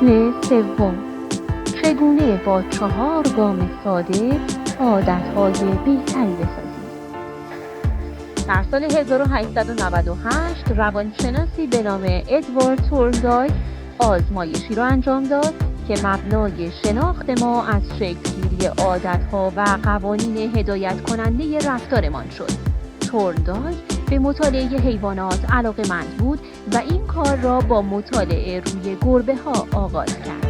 فصل سوم. چگونه با 4 گام ساده عادتهای بهتری بسازید. در سال 1898 روانشناسی به نام ادوارد تورندایک آزمایشی را انجام داد که مبنای شناخت ما از شکل‌گیری عادتها و قوانین هدایت کننده رفتارمان شد. تورندایک به مطالعه حیوانات علاقه‌مند بود و این کار را با مطالعه روی گربه‌ها آغاز کرد.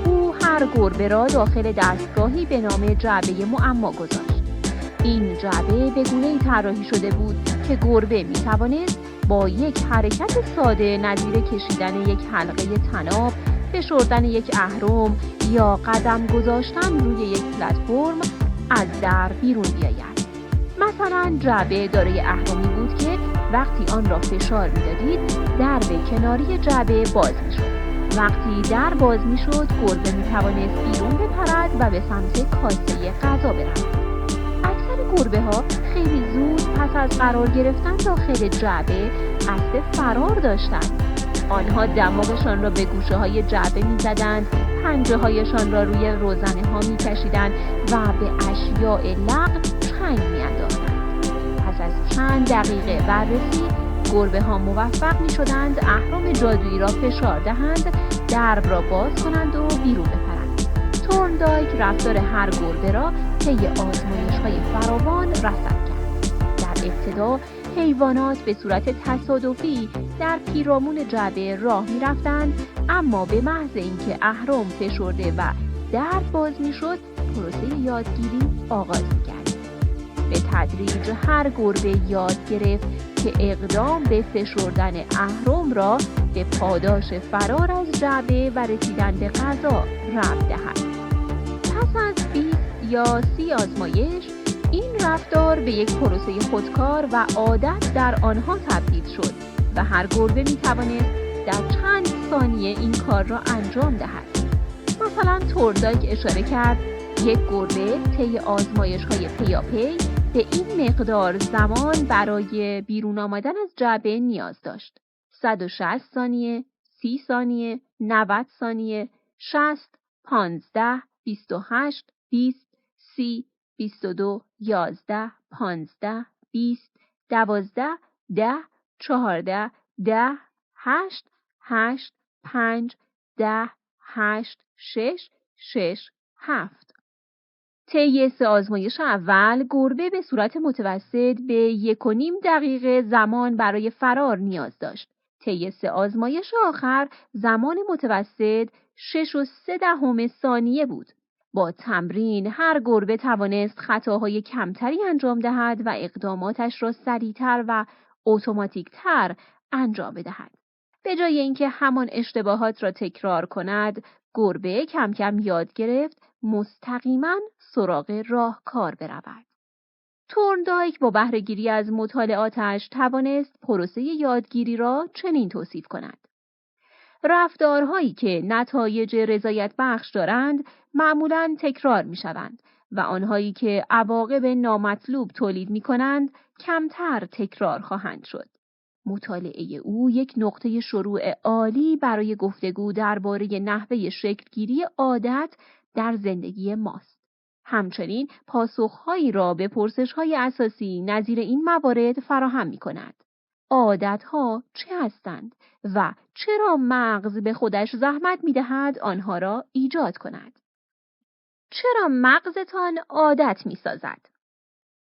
او هر گربه را داخل دستگاهی به نام جعبه معما گذاشت. این جعبه به گونه‌ای طراحی شده بود که گربه می‌توانست با یک حرکت ساده نظیر کشیدن یک حلقه طناب، فشردن یک اهرم یا قدم گذاشتن روی یک پلتفرم از در بیرون بیاید. مثلا جعبه دارای اهرمی بود که وقتی آن را فشار می‌دادید درب کناری جعبه باز می‌شد. وقتی در باز می‌شد گربه می‌توانست بیرون بپرد و به سمت کاسه غذا برود. اکثر گربه‌ها خیلی زود پس از قرار گرفتن داخل جعبه قصد فرار داشتند. آنها دماغشان را به گوشه‌های جعبه می‌زدند، پنجه‌هایشان را روی روزنه‌ها می‌کشیدند و به اشیاء لغو چنگ می‌انداختند. پس از چند دقیقه بررسی، گربه‌ها موفق می‌شدند اهرم جادویی را فشار دهند، درب را باز کنند و بیرون بپرند. تورندایک رفتار هر گربه را طی آزمایش‌های فراوان رصد کرد. در ابتدا حیوانات به صورت تصادفی در پیرامون جعبه راه می‌رفتند، اما به محض اینکه اهرم فشرده و درب باز می‌شد، پروسه یادگیری آغاز می‌گردید. به تدریج هر گربه یاد گرفت که اقدام به فشردن اهرم را به پاداش فرار از جعبه و رسیدن به غذا ربط دهد. پس از 20 یا 30 آزمایش، این رفتار به یک پروسه خودکار و عادت در آنها تبدیل شد و هر گربه می‌توانست در چند ثانیه این کار را انجام دهد. مثلا تورندایک اشاره کرد یک گربه طی آزمایش‌های پیاپی به این مقدار زمان برای بیرون آمدن از جعبه نیاز داشت: 160 ثانیه، 30 ثانیه، 90 ثانیه، 60، 15، 28، 20، 30، 22، 11، 15، 20، 12، 10، 14، 10، 8، 8، 5، 10، 8، 6، 6، 7. طی 3 آزمایش اول، گربه به صورت متوسط به 1.5 دقیقه زمان برای فرار نیاز داشت. طی 3 آزمایش آخر، زمان متوسط 6.3 ثانیه بود. با تمرین، هر گربه توانست خطاهای کمتری انجام دهد و اقداماتش را سریعتر و اتوماتیکتر انجام بدهد. به جای اینکه همان اشتباهات را تکرار کند، گربه کم کم یاد گرفت مستقیما سراغ راهکار برود. تورندایک با بهره‌گیری از مطالعاتش توانست پروسه یادگیری را چنین توصیف کند: رفتارهایی که نتایج رضایت بخش دارند معمولاً تکرار می‌شوند و آنهایی که عواقب نامطلوب تولید می‌کنند کمتر تکرار خواهند شد. مطالعه او یک نقطه شروع عالی برای گفتگو درباره نحوه شکل‌گیری عادت در زندگی ماست. همچنین پاسخهایی را به پرسش‌های اساسی نظیر این موارد فراهم می‌کند: عادت‌ها چه هستند و چرا مغز به خودش زحمت می‌دهد آنها را ایجاد کند؟ چرا مغزتان عادت می‌سازد؟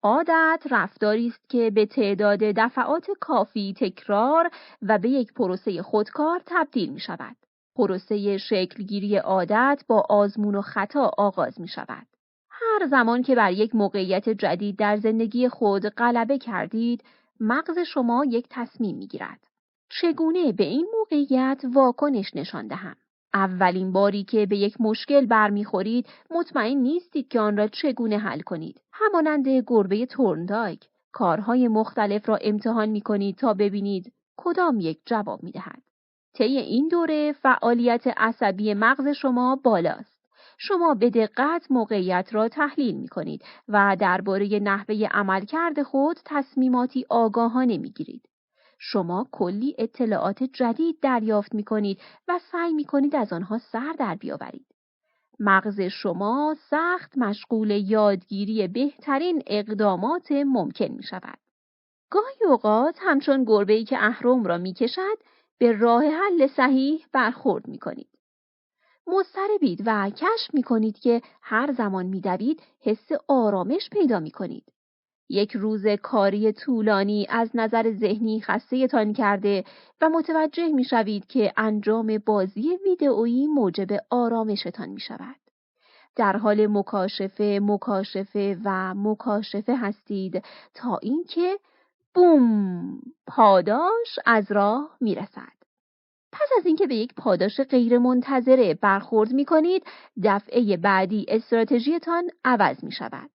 عادت رفتاری است که به تعداد دفعات کافی تکرار و به یک پروسه خودکار تبدیل می شود. پروسه شکلگیری عادت با آزمون و خطا آغاز می شود. هر زمان که بر یک موقعیت جدید در زندگی خود غلبه کردید، مغز شما یک تصمیم می گیرد: چگونه به این موقعیت واکنش نشان دهم؟ اولین باری که به یک مشکل برمیخورید مطمئن نیستید که آن را چگونه حل کنید. همانند گربه تورندایک، کارهای مختلف را امتحان می‌کنید تا ببینید کدام یک جواب می‌دهد. طی این دوره فعالیت عصبی مغز شما بالاست. شما به دقت موقعیت را تحلیل می‌کنید و درباره نحوه عملکرد خود تصمیماتی آگاهانه می‌گیرید. شما کلی اطلاعات جدید دریافت می‌کنید و سعی می‌کنید از آنها سر در بیاورید. مغز شما سخت مشغول یادگیری بهترین اقدامات ممکن می‌شود. گاهی اوقات همچون گربه‌ای که اهرم را می‌کشد، به راه حل صحیح برخورد می‌کنید. مضطربید و کشف می‌کنید که هر زمان می‌دوید حس آرامش پیدا می‌کنید. یک روز کاری طولانی از نظر ذهنی خسته‌تان کرده و متوجه می‌شوید که انجام بازی ویدئویی موجب آرامشتان می‌شود. در حال مکاشفه هستید تا اینکه بوم، پاداش از راه می‌رسد. پس از اینکه به یک پاداش غیرمنتظره برخورد می‌کنید، دفعه بعدی استراتژیتان عوض می‌شود.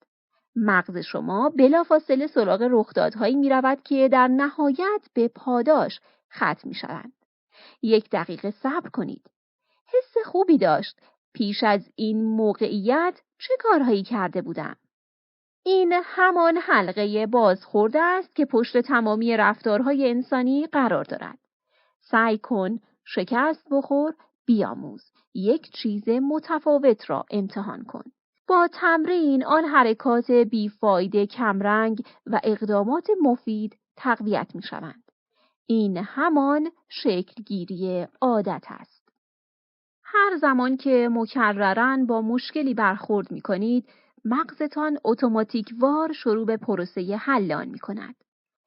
مغز شما بلافاصله سراغ رخدادهایی می‌رود که در نهایت به پاداش ختم می‌شوند. 1 دقیقه صبر کنید. حس خوبی داشت. پیش از این موقعیت چه کارهایی کرده بودم؟ این همان حلقه بازخورد است که پشت تمامی رفتارهای انسانی قرار دارد. سعی کن، شکست بخور، بیاموز. یک چیز متفاوت را امتحان کن. با تمرین آن حرکات بیفایده کمرنگ و اقدامات مفید تقویت می شوند. این همان شکلگیری عادت است. هر زمان که مکرراً با مشکلی برخورد می کنید، مغزتان اتوماتیک وار شروع به پروسه حل آن می کند.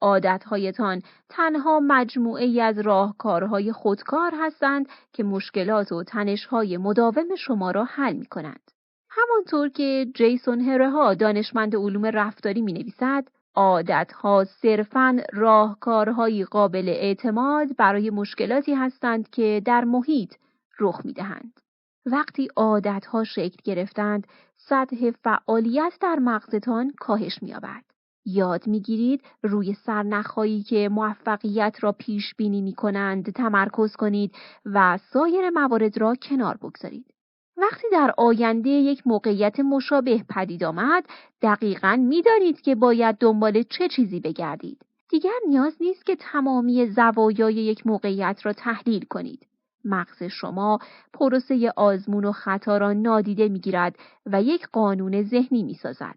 عادتهایتان تنها مجموعه‌ای از راهکارهای خودکار هستند که مشکلات و تنش‌های مداوم شما را حل می کنند. همانطور که جیسون هرها دانشمند علوم رفتاری می نویسد، عادتها صرفاً راهکارهای قابل اعتماد برای مشکلاتی هستند که در محیط رخ می دهند. وقتی عادتها شکل گرفتند، سطح فعالیت در مغزتان کاهش می یابد. یاد می گیرید روی سرنخ‌هایی که موفقیت را پیش بینی می کنند تمرکز کنید و سایر موارد را کنار بگذارید. وقتی در آینده یک موقعیت مشابه پدید آمد، دقیقاً می‌دانید که باید دنبال چه چیزی بگردید. دیگر نیاز نیست که تمامی زوایای یک موقعیت را تحلیل کنید. مغز شما پروسه آزمون و خطا را نادیده می‌گیرد و یک قانون ذهنی می‌سازد.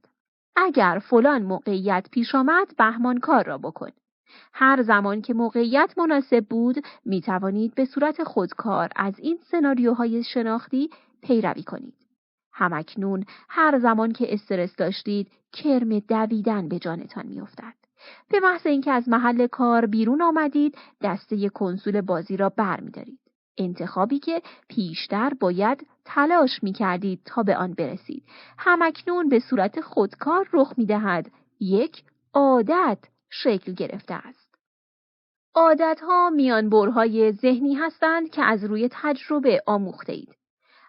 اگر فلان موقعیت پیش آمد، بهمان کار را بکن. هر زمان که موقعیت مناسب بود، می‌توانید به صورت خودکار از این سناریوهای شناختی پیروی کنید. همکنون هر زمان که استرس داشتید، کرم دویدن به جانتان می‌افتد. به محض اینکه از محل کار بیرون آمدید، دسته کنسول بازی را برمی‌دارید. انتخابی که پیشتر باید تلاش می‌کردید تا به آن برسید، همکنون به صورت خودکار رخ می‌دهد. یک عادت شکل گرفته است. عادت‌ها میانبرهای ذهنی هستند که از روی تجربه آموخته‌اید.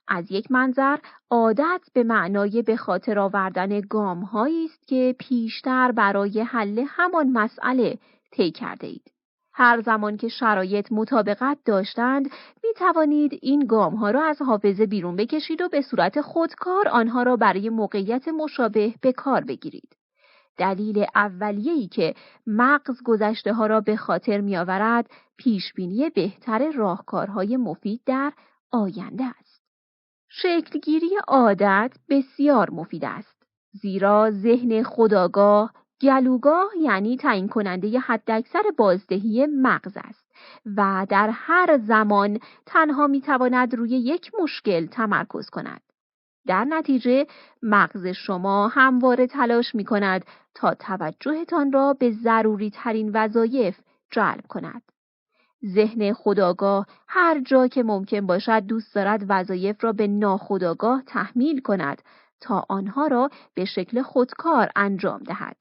از یک منظر، عادت به معنای به خاطر آوردن گام‌هایی است که پیشتر برای حل همان مسئله طی کرده اید. هر زمان که شرایط مطابقت داشتند، می توانید این گام‌ها را از حافظه بیرون بکشید و به صورت خودکار آنها را برای موقعیت مشابه به کار بگیرید. دلیل اولیه‌ای که مغز گذشته‌ها را به خاطر می‌آورد، پیشبینی بهتر راهکارهای مفید در آینده است. شکلگیری عادت بسیار مفید است، زیرا ذهن خودآگاه، گلوگاه یعنی تعیین کننده حداکثر بازدهی مغز است و در هر زمان تنها می‌تواند روی یک مشکل تمرکز کند. در نتیجه مغز شما همواره تلاش می‌کند تا توجهتان را به ضروری ترین وظایف جلب کند. ذهن خودآگاه هر جا که ممکن باشد دوست دارد وظایف را به ناخودآگاه تحمیل کند تا آنها را به شکل خودکار انجام دهد.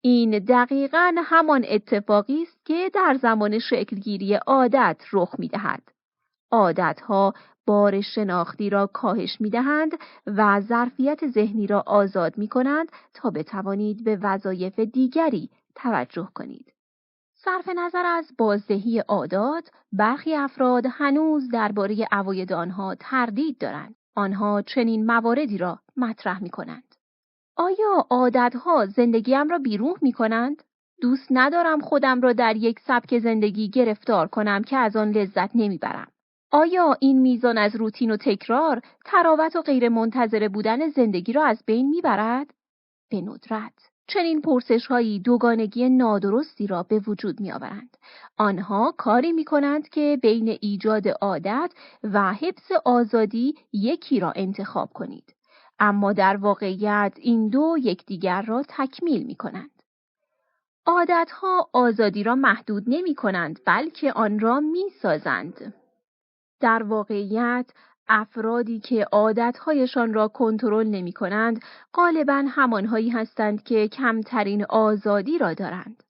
این دقیقاً همان اتفاقی است که در زمان شکلگیری عادت رخ می‌دهد. عادت‌ها بار شناختی را کاهش می‌دهند و ظرفیت ذهنی را آزاد می‌کنند تا بتوانید به وظایف دیگری توجه کنید. صرف نظر از بازدهی عادات، برخی افراد هنوز درباره عواید آنها تردید دارند. آنها چنین مواردی را مطرح می‌کنند: آیا عادت‌ها زندگیم را بیروح می‌کنند؟ دوست ندارم خودم را در یک سبک زندگی گرفتار کنم که از آن لذت نمیبرم. آیا این میزان از روتین و تکرار، تراوت و غیر منتظره بودن زندگی را از بین میبرد؟ به ندرت. چنین پرسش‌هایی دوگانگی نادرستی را به وجود می‌آورند. آنها کاری می‌کنند که بین ایجاد عادت و حفظ آزادی یکی را انتخاب کنید. اما در واقعیت این دو یکدیگر را تکمیل می‌کنند. عادت‌ها آزادی را محدود نمی‌کنند، بلکه آن را می‌سازند. در واقعیت افرادی که عادت‌هایشان را کنترل نمی‌کنند، غالباً همان‌هایی هستند که کمترین آزادی را دارند.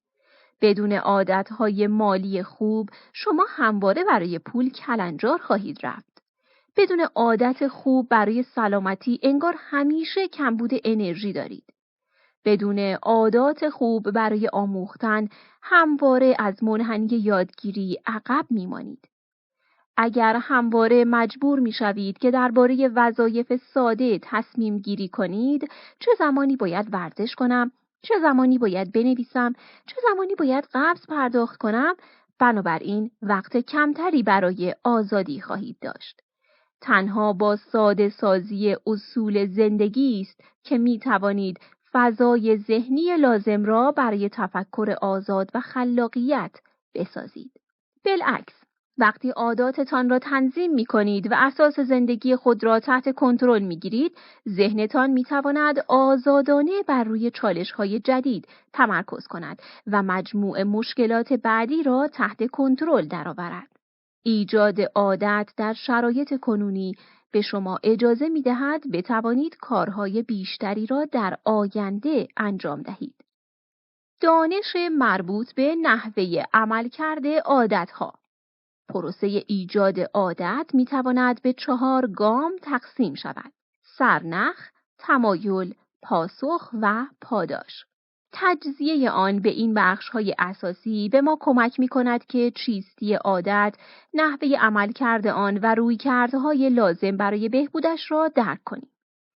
بدون عادت‌های مالی خوب، شما همواره برای پول کلنجار خواهید رفت. بدون عادت خوب برای سلامتی، انگار همیشه کمبود انرژی دارید. بدون عادات خوب برای آموختن، همواره از منحنی یادگیری عقب می‌مانید. اگر همواره مجبور می‌شوید که درباره وظایف ساده تصمیم گیری کنید، چه زمانی باید ورزش کنم، چه زمانی باید بنویسم، چه زمانی باید قبض پرداخت کنم، بنابراین وقت کمتری برای آزادی خواهید داشت. تنها با ساده سازی اصول زندگی است که می توانید فضای ذهنی لازم را برای تفکر آزاد و خلاقیت بسازید. بالعکس، وقتی عاداتتان را تنظیم می کنید و اساس زندگی خود را تحت کنترل می گیرید، ذهنتان می تواند آزادانه بر روی چالش‌های جدید تمرکز کند و مجموع مشکلات بعدی را تحت کنترل درآورد. ایجاد عادت در شرایط کنونی به شما اجازه می دهد بتوانید کارهای بیشتری را در آینده انجام دهید. دانش مربوط به نحوه عملکرد عادت‌ها. پروسه ایجاد عادت می تواند به 4 گام تقسیم شود: سرنخ، تمایل، پاسخ و پاداش. تجزیه آن به این بخش‌های اساسی به ما کمک می‌کند که چیستی عادت، نحوه عملکرد آن و رویکردهای لازم برای بهبودش را درک کنیم.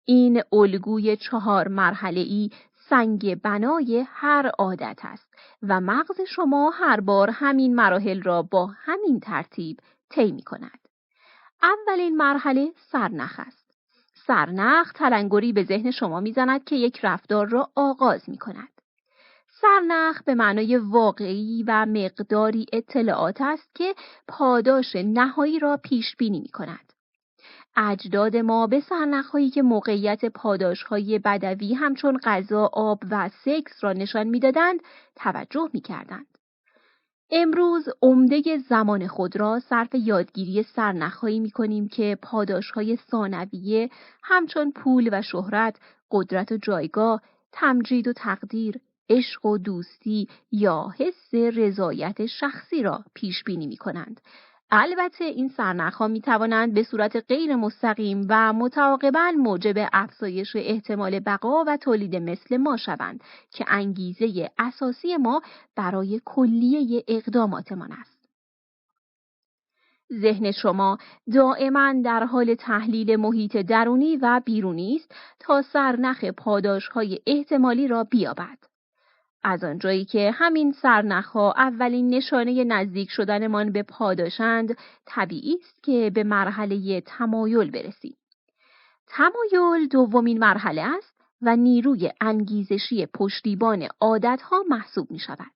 این الگوی 4 مرحله‌ای سنگ بنای هر عادت است و مغز شما هر بار همین مراحل را با همین ترتیب طی می‌کند. اولین مرحله سرنخ است. سرنخ تلنگری به ذهن شما می‌زند که یک رفتار را آغاز می‌کند. سرنخ به معنای واقعی و مقداری اطلاعات است که پاداش نهایی را پیش بینی می‌کند. اجداد ما به سرنخ‌هایی که موقعیت پاداش‌های بدوی همچون غذا، آب و سکس را نشان می‌دادند توجه می‌کردند. امروز عمده زمان خود را صرف یادگیری سرنخ‌هایی می‌کنیم که پاداش‌های ثانویه همچون پول و شهرت، قدرت و جایگاه، تمجید و تقدیر، عشق و دوستی یا حس رضایت شخصی را پیش بینی می‌کنند. البته این سرنخ‌ها می‌توانند به صورت غیر مستقیم و متعاقباً موجب افزایش احتمال بقا و تولید مثل ما شوند که انگیزه اساسی ما برای کلیه اقداماتمان است. ذهن شما دائما در حال تحلیل محیط درونی و بیرونی است تا سرنخ پاداش‌های احتمالی را بیابد. از آنجایی که همین سرنخ‌ها اولین نشانه نزدیک شدنمان به پاداشند، طبیعی است که به مرحله تمایل برسیم. تمایل دومین مرحله است و نیروی انگیزشی پشتیبان عادت‌ها محسوب می‌شود.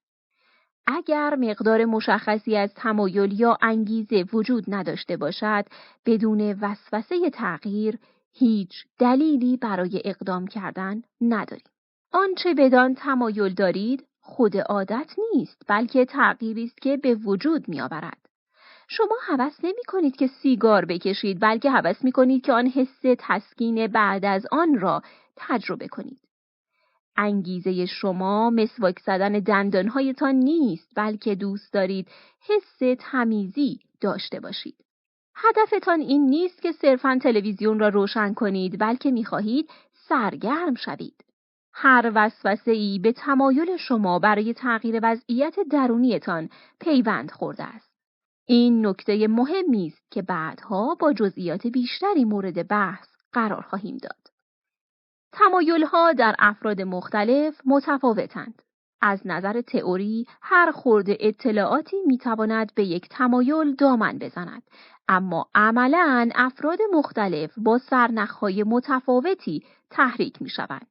اگر مقدار مشخصی از تمایل یا انگیزه وجود نداشته باشد، بدون وسوسه تغییر هیچ دلیلی برای اقدام کردن نداریم. آنچه بدان تمایل دارید خود عادت نیست، بلکه تغییری است که به وجود می‌آورد. شما هوس نمی‌کنید که سیگار بکشید، بلکه هوس می‌کنید که آن حس تسکین بعد از آن را تجربه کنید. انگیزه شما مسواک زدن دندانهایتان نیست، بلکه دوست دارید حس تمیزی داشته باشید. هدفتان این نیست که صرفاً تلویزیون را روشن کنید، بلکه می‌خواهید سرگرم شوید. هر وسوسه‌ای به تمایل شما برای تغییر وضعیت درونیتان پیوند خورده است. این نکته مهمی است که بعدها با جزئیات بیشتری مورد بحث قرار خواهیم داد. تمایل‌ها در افراد مختلف متفاوتند. از نظر تئوری هر خورده اطلاعاتی میتواند به یک تمایل دامن بزند، اما عملاً افراد مختلف با سرنخهای متفاوتی تحریک میشوند.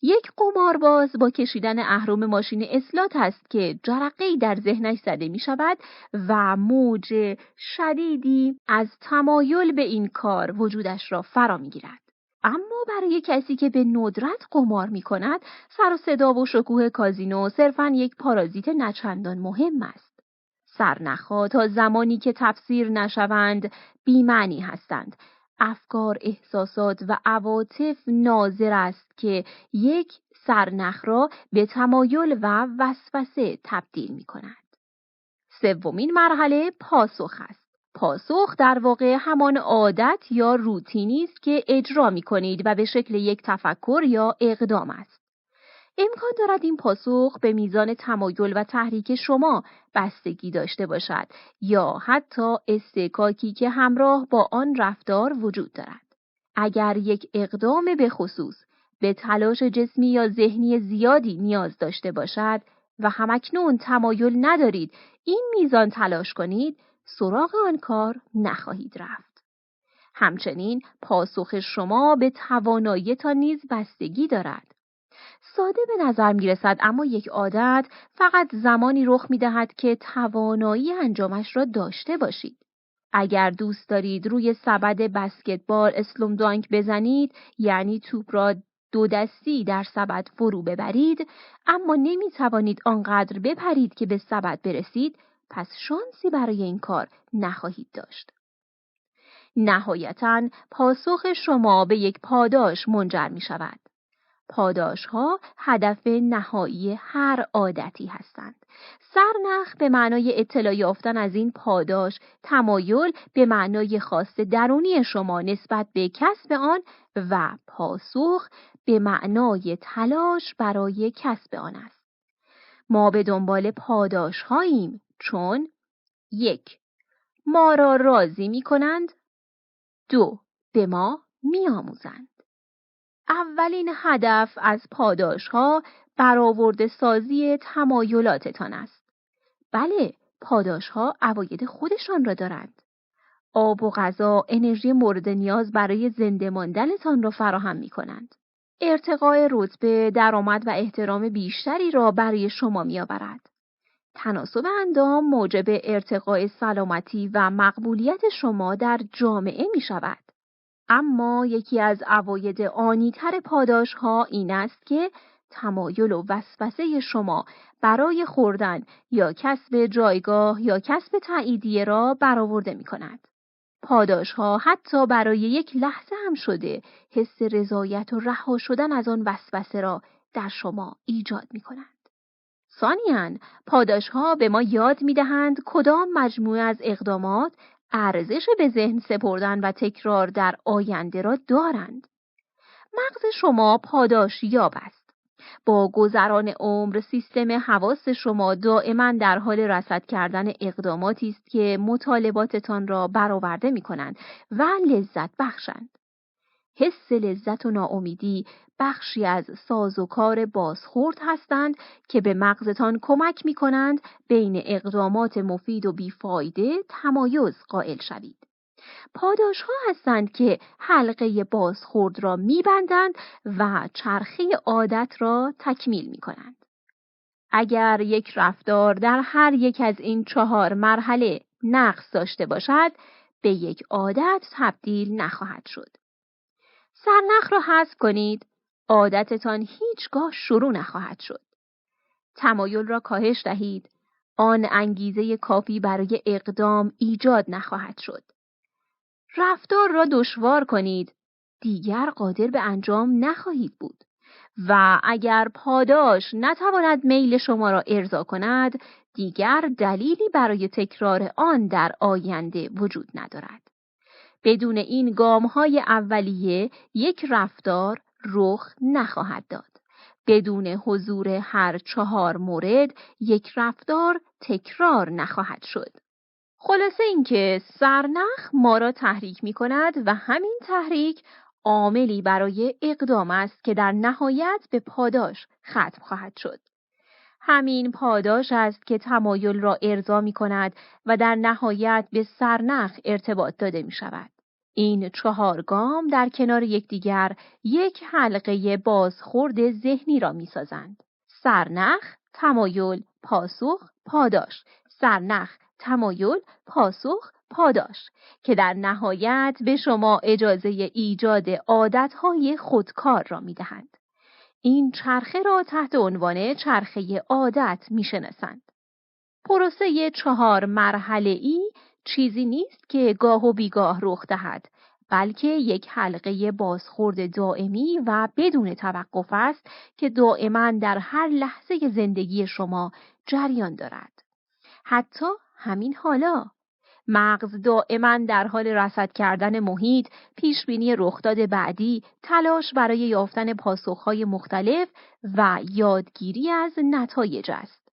یک قمارباز با کشیدن اهرم ماشین اسلات است که جرقه‌ای در ذهنش زده می شود و موج شدیدی از تمایل به این کار وجودش را فرا می گیرد. اما برای کسی که به ندرت قمار می کند، سر و صدا و شکوه کازینو صرفاً یک پارازیت نچندان مهم است. سرنخها تا زمانی که تفسیر نشوند بی‌معنی هستند. افکار، احساسات و عواطف ناظر است که یک سرنخ را به تمایل و وسوسه تبدیل می کند. سومین مرحله پاسخ است. پاسخ در واقع همان عادت یا روتینی است که اجرا می کنید و به شکل یک تفکر یا اقدام است. امکان دارد این پاسخ به میزان تمایل و تحریک شما بستگی داشته باشد یا حتی استکاکی که همراه با آن رفتار وجود دارد. اگر یک اقدام به خصوص به تلاش جسمی یا ذهنی زیادی نیاز داشته باشد و همکنون تمایل ندارید این میزان تلاش کنید، سراغ آن کار نخواهید رفت. همچنین پاسخ شما به توانایی‌تان نیز بستگی دارد. ساده به نظر می رسد، اما یک عادت فقط زمانی رخ می دهد که توانایی انجامش را داشته باشید. اگر دوست دارید روی سبد بسکتبال اسلم دانک بزنید، یعنی توپ را 2 دستی در سبد فرو ببرید، اما نمی توانید آنقدر بپرید که به سبد برسید، پس شانسی برای این کار نخواهید داشت. نهایتاً پاسخ شما به یک پاداش منجر می شود. پاداش‌ها هدف نهایی هر عادتی هستند. سرنخ به معنای اطلاع یافتن از این پاداش، تمایل به معنای خواست درونی شما نسبت به کسب آن و پاسخ به معنای تلاش برای کسب آن است. ما به دنبال پاداش‌هاییم چون 1. ما را راضی می‌کنند. 2. به ما می‌آموزند. اولین هدف از پاداش‌ها برآورده سازی تمایلاتتان است. بله، پاداش‌ها عواید خودشان را دارند. آب و غذا انرژی مورد نیاز برای زنده ماندنتان را فراهم می‌کنند. ارتقاء رتبه، درآمد و احترام بیشتری را برای شما می‌آورد. تناسب اندام موجب ارتقاء سلامتی و مقبولیت شما در جامعه می‌شود. اما یکی از عواید آنی‌تر پاداش‌ها این است که تمایل و وسوسه شما برای خوردن یا کسب جایگاه یا کسب تاییدیه را برآورده می‌کند. پاداش‌ها حتی برای یک لحظه هم شده حس رضایت و رها شدن از آن وسوسه را در شما ایجاد می‌کنند. ثانیاً، پاداش‌ها به ما یاد می‌دهند کدام مجموعه از اقدامات ارزش به ذهن سپردن و تکرار در آینده را دارند. مغز شما پاداش یاب است. با گذران عمر سیستم حواس شما دائما در حال رصد کردن اقداماتی است که مطالباتتان را برآورده می‌کنند و لذت بخشند. حس لذت و ناامیدی بخشی از سازوکار بازخورد هستند که به مغزتان کمک می‌کنند بین اقدامات مفید و بیفایده تمایز قائل شوید. پاداش‌ها هستند که حلقه بازخورد را می‌بندند و چرخه عادت را تکمیل می‌کنند. اگر یک رفتار در هر یک از این 4 مرحله نقص داشته باشد، به یک عادت تبدیل نخواهد شد. سرنخ را حذف کنید، عادتتان هیچگاه شروع نخواهد شد. تمایل را کاهش دهید، آن انگیزه کافی برای اقدام ایجاد نخواهد شد. رفتار را دشوار کنید، دیگر قادر به انجام نخواهید بود. و اگر پاداش نتواند میل شما را ارضا کند، دیگر دلیلی برای تکرار آن در آینده وجود ندارد. بدون این گام‌های اولیه یک رفتار رخ نخواهد داد. بدون حضور هر 4 مورد یک رفتار تکرار نخواهد شد. خلاصه اینکه سرنخ ما را تحریک می کند و همین تحریک عاملی برای اقدام است که در نهایت به پاداش ختم خواهد شد. همین پاداش است که تمایل را ارضا می کند و در نهایت به سرنخ ارتباط داده می شود. این 4 گام در کنار یکدیگر یک حلقه بازخورد ذهنی را می سازند. سرنخ، تمایل، پاسخ، پاداش. سرنخ، تمایل، پاسخ، پاداش که در نهایت به شما اجازه ایجاد عادتهای خودکار را می دهند. این چرخه را تحت عنوان چرخه عادت می شناسند. پروسه 4 مرحله‌ای چیزی نیست که گاه و بیگاه رخ دهد، بلکه یک حلقه بازخورد دائمی و بدون توقف است که دائما در هر لحظه زندگی شما جریان دارد. حتی همین حالا مغز دائما در حال رصد کردن محیط، پیشبینی رخداد بعدی، تلاش برای یافتن پاسخهای مختلف و یادگیری از نتایج است.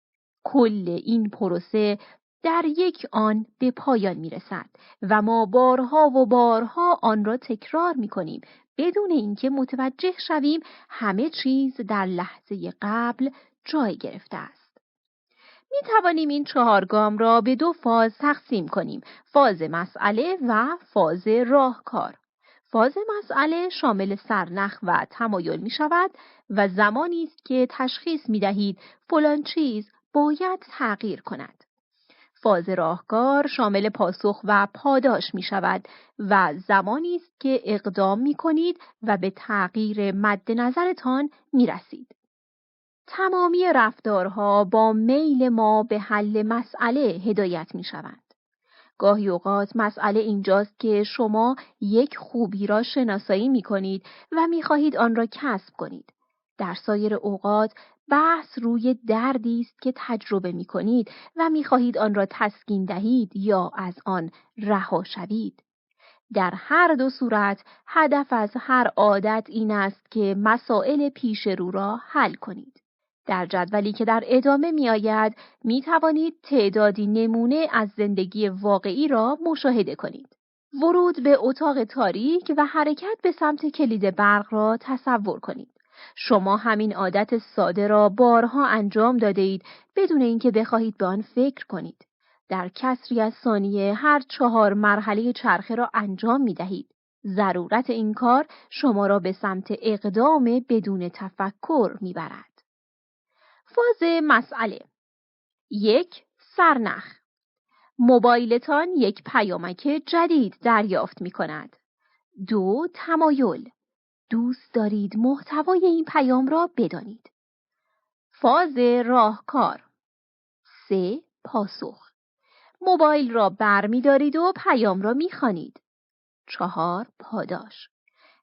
کل این پروسه در یک آن به پایان می رسد و ما بارها و بارها آن را تکرار می کنیم بدون اینکه متوجه شویم همه چیز در لحظه قبل جای گرفته است. می توانیم این 4 گام را به 2 فاز تقسیم کنیم: فاز مسئله و فاز راهکار. فاز مسئله شامل سرنخ و تمایل می شود و زمانی است که تشخیص می دهید فلان چیز باید تغییر کند. فاز راهکار شامل پاسخ و پاداش می شود و زمانی است که اقدام می کنید و به تغییر مد نظرتان می رسید. تمامی رفتارها با میل ما به حل مسئله هدایت می شوند. گاهی اوقات مسئله اینجاست که شما یک خوبی را شناسایی می کنید و می خواهید آن را کسب کنید. در سایر اوقات بحث روی دردی است که تجربه می کنید و می خواهید آن را تسکین دهید یا از آن رها شوید. در هر 2 صورت هدف از هر عادت این است که مسائل پیش رو را حل کنید. در جدولی که در ادامه می آید می توانید تعدادی نمونه از زندگی واقعی را مشاهده کنید. ورود به اتاق تاریک و حرکت به سمت کلید برق را تصور کنید. شما همین عادت ساده را بارها انجام داده اید بدون اینکه بخواهید به آن فکر کنید. در کسری از ثانیه هر 4 مرحله چرخه را انجام می دهید. ضرورت این کار شما را به سمت اقدام بدون تفکر می برد. فاز مسئله. 1. سرنخ. موبایلتان یک پیامک جدید دریافت می کند. 2. تمایل. دوست دارید محتوای این پیام را بدانید. فاز راهکار. 3. پاسخ. موبایل را برمی دارید و پیام را می خوانید. 4. پاداش.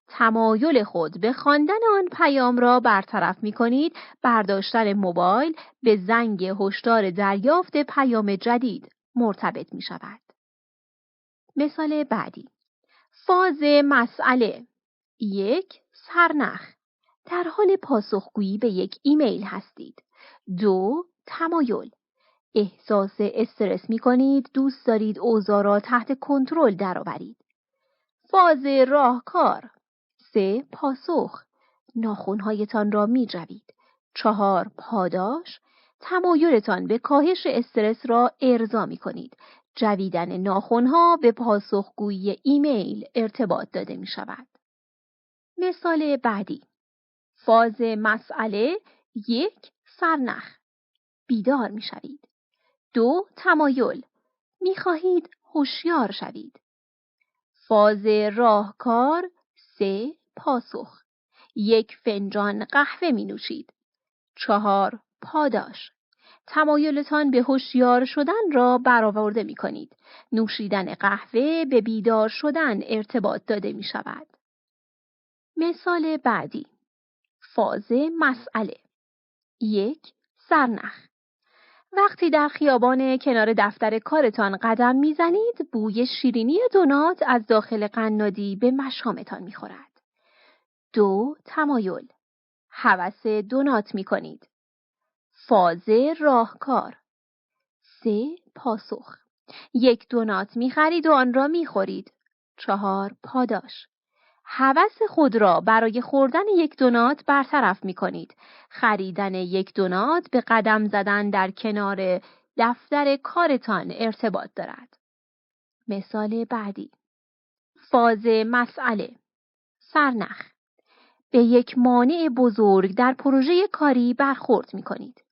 تمایل خود به خواندن آن پیام را برطرف می کنید، برداشتن موبایل به زنگ هشدار دریافت پیام جدید مرتبط می شود. مثال بعدی. فاز مسئله. 1. سرنخ. در حال پاسخگویی به یک ایمیل هستید. 2. تمایل. احساس استرس می کنید، دوست دارید اوضاع را تحت کنترل درآورید. فاز راهکار. 3. پاسخ. ناخن‌هایتان را می جوید. 4. پاداش. تمایلتان به کاهش استرس را ارضا می کنید. جویدن ناخن‌ها به پاسخگویی ایمیل ارتباط داده می شود. مثال بعدی. فاز مسئله. 1. سرنخ. بیدار می شوید. 2. تمایل. می خواهید هوشیار شوید. فاز راهکار. 3. پاسخ. 1 فنجان قهوه می نوشید. 4. پاداش. تمایلتان به هوشیار شدن را برآورده می کنید. نوشیدن قهوه به بیدار شدن ارتباط داده می شود. مثال بعدی. فاز مسئله. 1. سرنخ. وقتی در خیابان کنار دفتر کارتان قدم میزنید، بوی شیرینی دونات از داخل قنادی به مشامتان میخورد. 2. تمایل. هوس دونات میکنید. فاز راهکار. 3. پاسخ. 1 دونات میخرید و آن را میخورید. 4. پاداش. هوس خود را برای خوردن یک دونات برطرف می کنید. خریدن یک دونات به قدم زدن در کنار دفتر کارتان ارتباط دارد. مثال بعدی. فاز مسئله. سرنخ. به یک مانع بزرگ در پروژه کاری برخورد می کنید.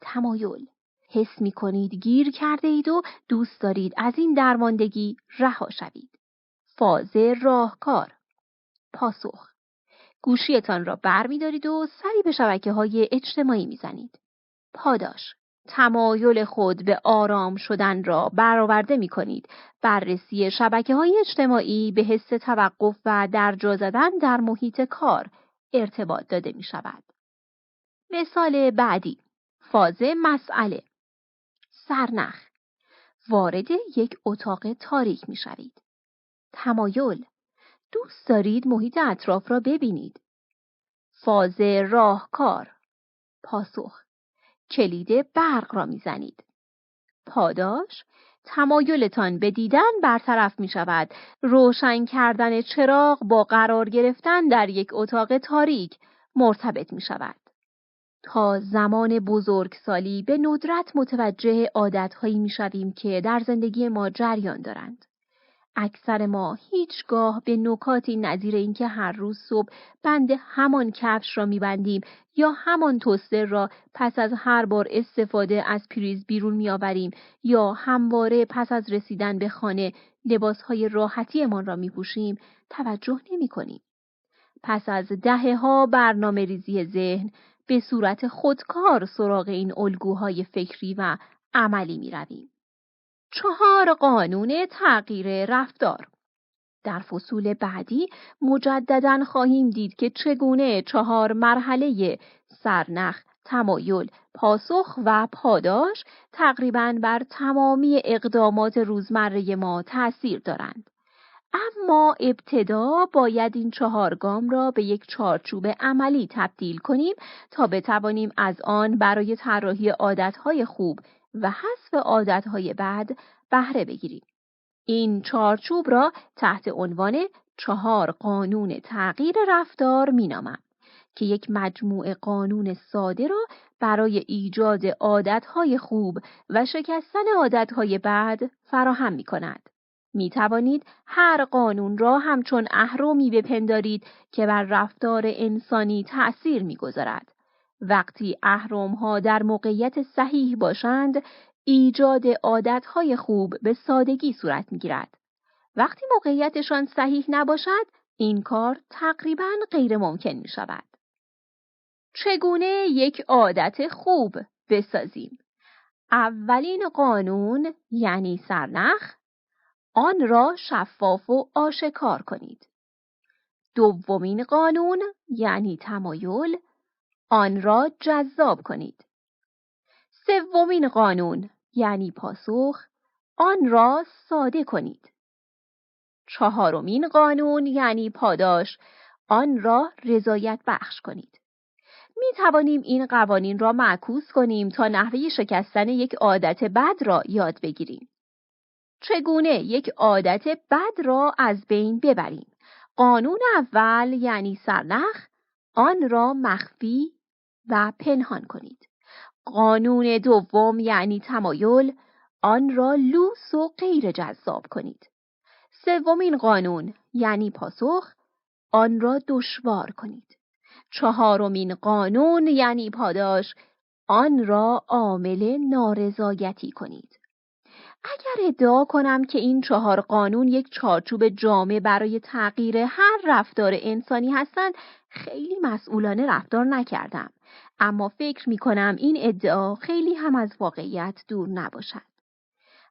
تمایل. حس می کنید گیر کرده اید و دوست دارید از این درماندگی رها شوید. فاز راهکار. پاسخ. گوشیتان را برمی دارید و سری به شبکه‌های اجتماعی می زنید. پاداش. تمایل خود به آرام شدن را برآورده می کنید. بررسی شبکه‌های اجتماعی به حس توقف و درجا زدن در محیط کار ارتباط داده می شود. مثال بعدی. فاز مسئله. سرنخ. وارد یک اتاق تاریک می شوید. تمایل. دوست دارید محیط اطراف را ببینید. فاز راهکار. پاسخ. کلید برق را می زنید. پاداش. تمایلتان به دیدن برطرف می شود. روشن کردن چراغ با قرار گرفتن در یک اتاق تاریک مرتبط می شود. تا زمان بزرگسالی به ندرت متوجه عادتهایی می شویم که در زندگی ما جریان دارند. اکثر ما هیچگاه به نکاتی نظیر اینکه هر روز صبح بند همان کفش را می‌بندیم یا همان توستر را پس از هر بار استفاده از پریز بیرون می‌آوریم یا همواره پس از رسیدن به خانه لباس‌های راحتی‌مان را می‌پوشیم توجه نمی‌کنیم. پس از دهه‌ها برنامه‌ریزی ذهن به صورت خودکار سراغ این الگوهای فکری و عملی می‌رویم. 4 قانون تغییر رفتار. در فصول بعدی مجدداً خواهیم دید که چگونه 4 مرحله سرنخ، تمایل، پاسخ و پاداش تقریباً بر تمامی اقدامات روزمره ما تأثیر دارند. اما ابتدا باید این 4 گام را به یک چارچوب عملی تبدیل کنیم تا بتوانیم از آن برای طراحی عادتهای خوب و حذف عادتهای بد بهره بگیریم. این چارچوب را تحت عنوان 4 قانون تغییر رفتار مینامم که یک مجموعه قانون ساده را برای ایجاد عادتهای خوب و شکستن عادتهای بد فراهم می‌کند. می توانید هر قانون را همچون اهرمی بپندارید که بر رفتار انسانی تأثیر می‌گذارد. وقتی اهرم‌ها در موقعیت صحیح باشند، ایجاد عادتهای خوب به سادگی صورت می‌گیرد. وقتی موقعیتشان صحیح نباشد، این کار تقریباً غیر ممکن می‌شود. چگونه یک عادت خوب بسازیم؟ اولین قانون یعنی سرنخ، آن را شفاف و آشکار کنید. دومین قانون یعنی تمایل، آن را جذاب کنید. سومین قانون یعنی پاسخ، آن را ساده کنید. چهارمین قانون یعنی پاداش، آن را رضایت بخش کنید. می توانیم این قوانین را معکوس کنیم تا نحوه شکستن یک عادت بد را یاد بگیریم. چگونه یک عادت بد را از بین ببریم؟ قانون اول یعنی سرنخ، آن را مخفی و پنهان کنید. قانون دوم یعنی تمایل، آن را لوس و غیر جذاب کنید. سومین قانون یعنی پاسخ، آن را دشوار کنید. چهارمین قانون یعنی پاداش، آن را عامل نارضایتی کنید. اگر ادعا کنم که این 4 قانون یک چارچوب جامع برای تغییر هر رفتار انسانی هستند، خیلی مسئولانه رفتار نکردم. اما فکر می کنم این ادعا خیلی هم از واقعیت دور نباشد.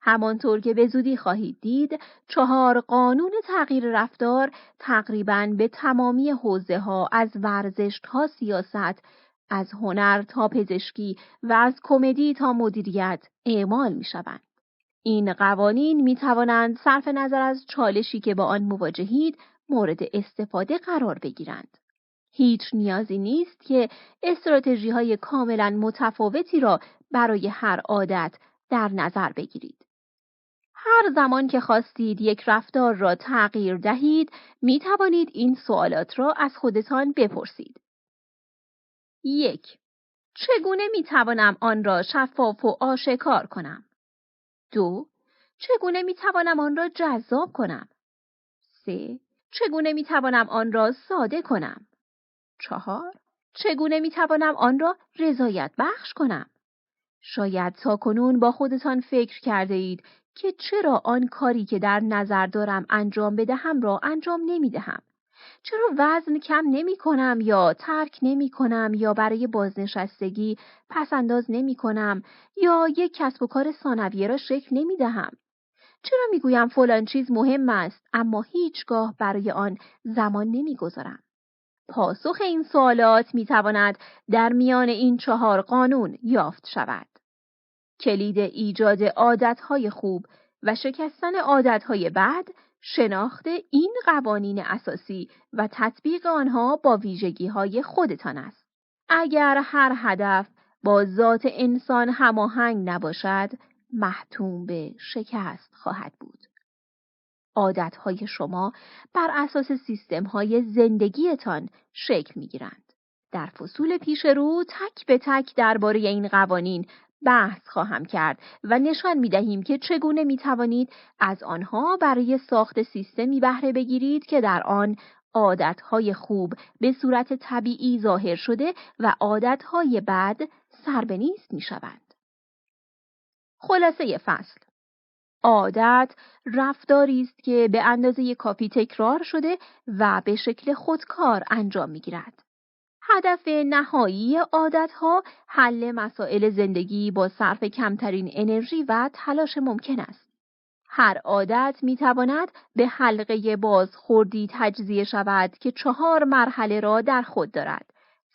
همانطور که به زودی خواهید دید، 4 قانون تغییر رفتار تقریباً به تمامی حوزه‌ها از ورزش تا سیاست، از هنر تا پزشکی و از کمدی تا مدیریت اعمال می شوند. این قوانین می توانند صرف نظر از چالشی که با آن مواجهید مورد استفاده قرار بگیرند. هیچ نیازی نیست که استراتژی‌های کاملاً متفاوتی را برای هر عادت در نظر بگیرید. هر زمان که خواستید یک رفتار را تغییر دهید، می توانید این سوالات را از خودتان بپرسید. 1. چگونه می توانم آن را شفاف و آشکار کنم؟ 2. چگونه می توانم آن را جذاب کنم؟ 3. چگونه می توانم آن را ساده کنم؟ 4. چگونه می توانم آن را رضایت بخش کنم؟ شاید تاکنون با خودتان فکر کرده اید که چرا آن کاری که در نظر دارم انجام بدهم را انجام نمی دهم؟ چرا وزن کم نمی کنم یا ترک نمی کنم یا برای بازنشستگی پسنداز نمی کنم یا یک کسب و کار ثانویه را شکل نمی دهم؟ چرا می گویم فلان چیز مهم است اما هیچگاه برای آن زمان نمی گذارم؟ پاسخ این سوالات می تواند در میان این 4 قانون یافت شود. کلید ایجاد عادتهای خوب و شکستن عادتهای بد، شناخت این قوانین اساسی و تطبیق آنها با ویژگی‌های خودتان است. اگر هر هدف با ذات انسان هماهنگ نباشد، محتوم به شکست خواهد بود. عادتهای شما بر اساس سیستم‌های زندگیتان شکل می‌گیرند. در فصول پیش رو تک به تک درباره این قوانین بحث خواهم کرد و نشان می‌دهیم که چگونه می‌توانید از آنها برای ساخت سیستمی بهره بگیرید که در آن عادتهای خوب به صورت طبیعی ظاهر شده و عادتهای بد سربه‌نیست می‌شوند. خلاصه فصل: عادت رفتاری است که به اندازه کافی تکرار شده و به شکل خودکار انجام می‌گیرد. هدف نهایی عادت‌ها حل مسائل زندگی با صرف کمترین انرژی و تلاش ممکن است. هر عادت می‌تواند به حلقه بازخوردی تجزیه شود که 4 مرحله را در خود دارد: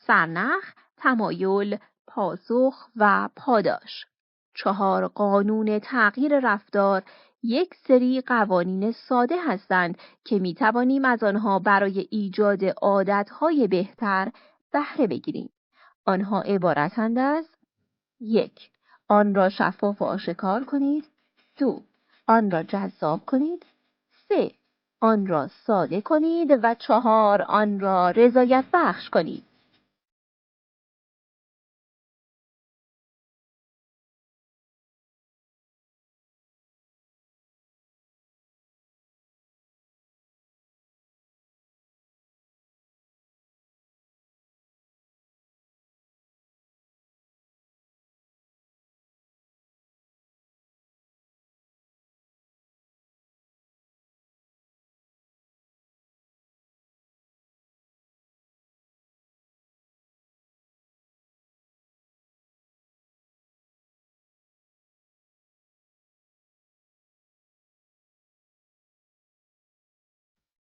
سرنخ، تمایل، پاسخ و پاداش. 4 قانون تغییر رفتار یک سری قوانین ساده هستند که می‌توانیم از آنها برای ایجاد عادت‌های بهتر بهره بگیریم. آنها عبارتند از: 1. آن را شفاف و آشکار کنید. 2. آن را جذاب کنید. 3. آن را ساده کنید و 4. آن را رضایت بخش کنید.